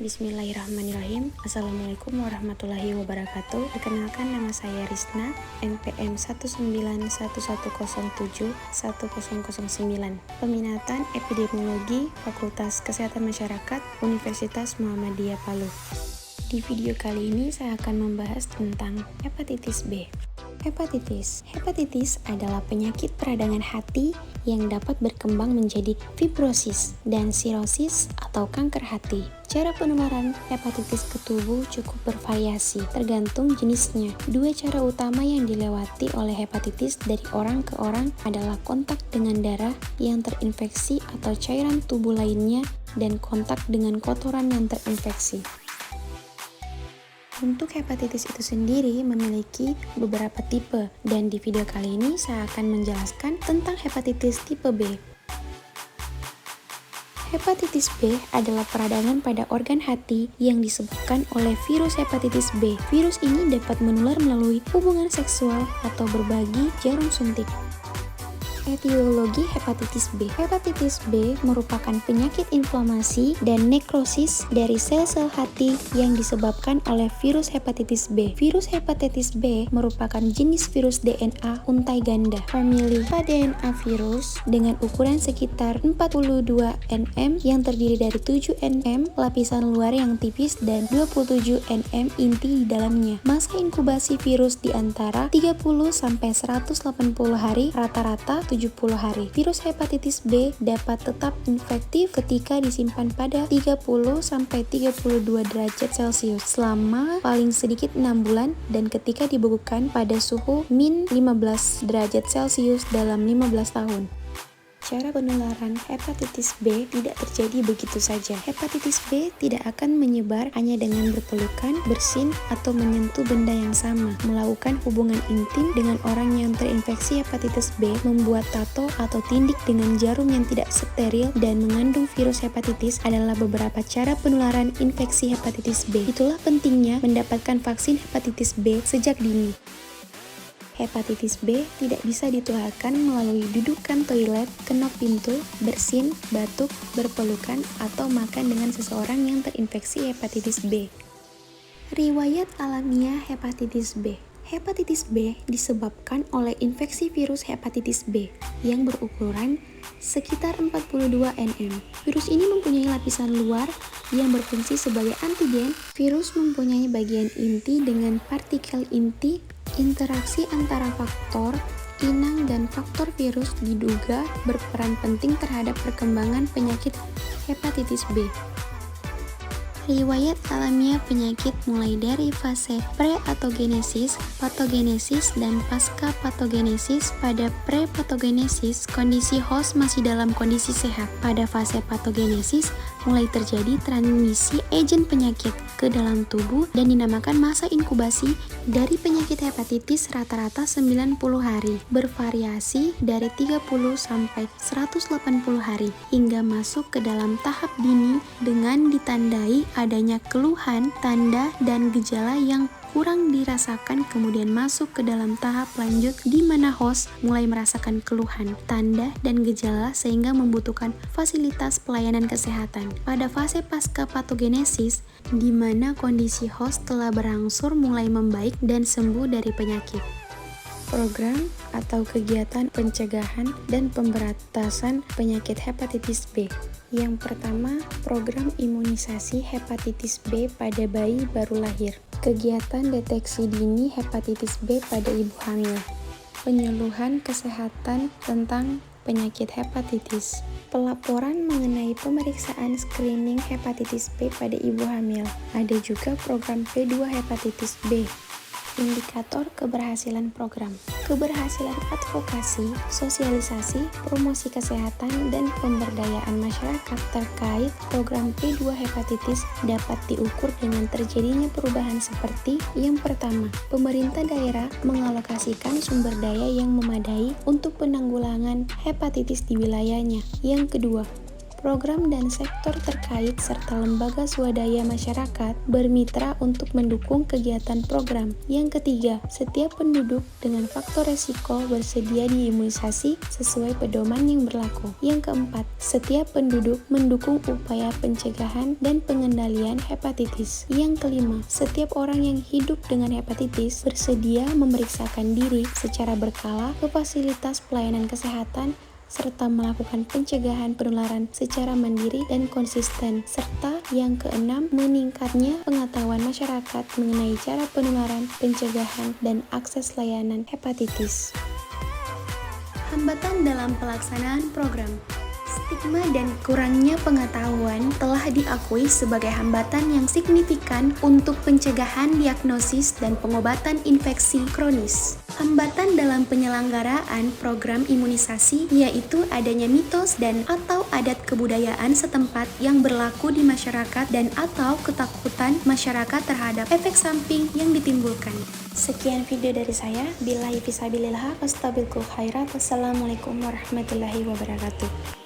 Bismillahirrahmanirrahim. Assalamualaikum warahmatullahi wabarakatuh. Perkenalkan, nama saya Risna, NPM 19110710009. Peminatan Epidemiologi Fakultas Kesehatan Masyarakat Universitas Muhammadiyah Palu. Di video kali ini saya akan membahas tentang hepatitis B. Hepatitis adalah penyakit peradangan hati yang dapat berkembang menjadi fibrosis dan sirosis atau kanker hati. Cara penularan hepatitis ke tubuh cukup bervariasi, tergantung jenisnya. Dua cara utama yang dilewati oleh hepatitis dari orang ke orang adalah kontak dengan darah yang terinfeksi atau cairan tubuh lainnya dan kontak dengan kotoran yang terinfeksi. Untuk hepatitis itu sendiri memiliki beberapa tipe, dan di video kali ini saya akan menjelaskan tentang hepatitis tipe B. Hepatitis B adalah peradangan pada organ hati yang disebabkan oleh virus hepatitis B. Virus ini dapat menular melalui hubungan seksual atau berbagi jarum suntik. Etiologi hepatitis B. Hepatitis B merupakan penyakit inflamasi dan nekrosis dari sel-sel hati yang disebabkan oleh virus hepatitis B. Virus hepatitis B merupakan jenis virus DNA untai ganda, famili DNA virus dengan ukuran sekitar 42 nm yang terdiri dari 7 nm lapisan luar yang tipis dan 27 nm inti di dalamnya. Masa inkubasi virus di antara 30 sampai 180 hari, rata-rata 70 hari. Virus hepatitis B dapat tetap infektif ketika disimpan pada 30 sampai 32 derajat Celcius selama paling sedikit 6 bulan dan ketika dibekukan pada suhu min 15 derajat Celcius dalam 15 tahun. Cara penularan hepatitis B tidak terjadi begitu saja. Hepatitis B tidak akan menyebar hanya dengan berpelukan, bersin, atau menyentuh benda yang sama. Melakukan hubungan intim dengan orang yang terinfeksi hepatitis B, membuat tato atau tindik dengan jarum yang tidak steril dan mengandung virus hepatitis adalah beberapa cara penularan infeksi hepatitis B. Itulah pentingnya mendapatkan vaksin hepatitis B sejak dini. Hepatitis B tidak bisa ditularkan melalui dudukan toilet, kenop pintu, bersin, batuk, berpelukan, atau makan dengan seseorang yang terinfeksi hepatitis B. Riwayat alamiah hepatitis B. Hepatitis B disebabkan oleh infeksi virus hepatitis B yang berukuran sekitar 42 nm. Virus ini mempunyai lapisan luar yang berfungsi sebagai antigen. Virus mempunyai bagian inti dengan partikel inti. Interaksi antara faktor inang dan faktor virus diduga berperan penting terhadap perkembangan penyakit hepatitis B. Riwayat alamiah penyakit mulai dari fase pre-patogenesis, patogenesis, dan pasca-patogenesis. Pada pre-patogenesis, kondisi host masih dalam kondisi sehat. Pada fase patogenesis, mulai terjadi transmisi agen penyakit ke dalam tubuh dan dinamakan masa inkubasi dari penyakit hepatitis rata-rata 90 hari, bervariasi dari 30 sampai 180 hari, hingga masuk ke dalam tahap dini dengan ditandai adanya keluhan, tanda, dan gejala yang kurang dirasakan, kemudian masuk ke dalam tahap lanjut di mana host mulai merasakan keluhan, tanda, dan gejala sehingga membutuhkan fasilitas pelayanan kesehatan. Pada fase pasca patogenesis, di mana kondisi host telah berangsur mulai membaik dan sembuh dari penyakit. Program atau kegiatan pencegahan dan pemberantasan penyakit hepatitis B. Yang pertama, program imunisasi hepatitis B pada bayi baru lahir. Kegiatan deteksi dini hepatitis B pada ibu hamil. Penyuluhan kesehatan tentang penyakit hepatitis. Pelaporan mengenai pemeriksaan screening hepatitis B pada ibu hamil. Ada juga program P2 hepatitis B. Indikator keberhasilan program. Keberhasilan advokasi, sosialisasi, promosi kesehatan, dan pemberdayaan masyarakat terkait program P2 hepatitis dapat diukur dengan terjadinya perubahan seperti: yang pertama, pemerintah daerah mengalokasikan sumber daya yang memadai untuk penanggulangan hepatitis di wilayahnya. Yang kedua, program dan sektor terkait serta lembaga swadaya masyarakat bermitra untuk mendukung kegiatan program. Yang ketiga, setiap penduduk dengan faktor resiko bersedia diimunisasi sesuai pedoman yang berlaku. Yang keempat, setiap penduduk mendukung upaya pencegahan dan pengendalian hepatitis. Yang kelima, setiap orang yang hidup dengan hepatitis bersedia memeriksakan diri secara berkala ke fasilitas pelayanan kesehatan serta melakukan pencegahan penularan secara mandiri dan konsisten. Serta yang keenam, meningkatnya pengetahuan masyarakat mengenai cara penularan, pencegahan, dan akses layanan hepatitis. Hambatan dalam pelaksanaan program. Stigma dan kurangnya pengetahuan telah diakui sebagai hambatan yang signifikan untuk pencegahan, diagnosis, dan pengobatan infeksi kronis. Hambatan dalam penyelenggaraan program imunisasi yaitu adanya mitos dan atau adat kebudayaan setempat yang berlaku di masyarakat dan atau ketakutan masyarakat terhadap efek samping yang ditimbulkan. Sekian video dari saya. Billahi fisabilillah, wastabiqul khairat. Wassalamualaikum warahmatullahi wabarakatuh.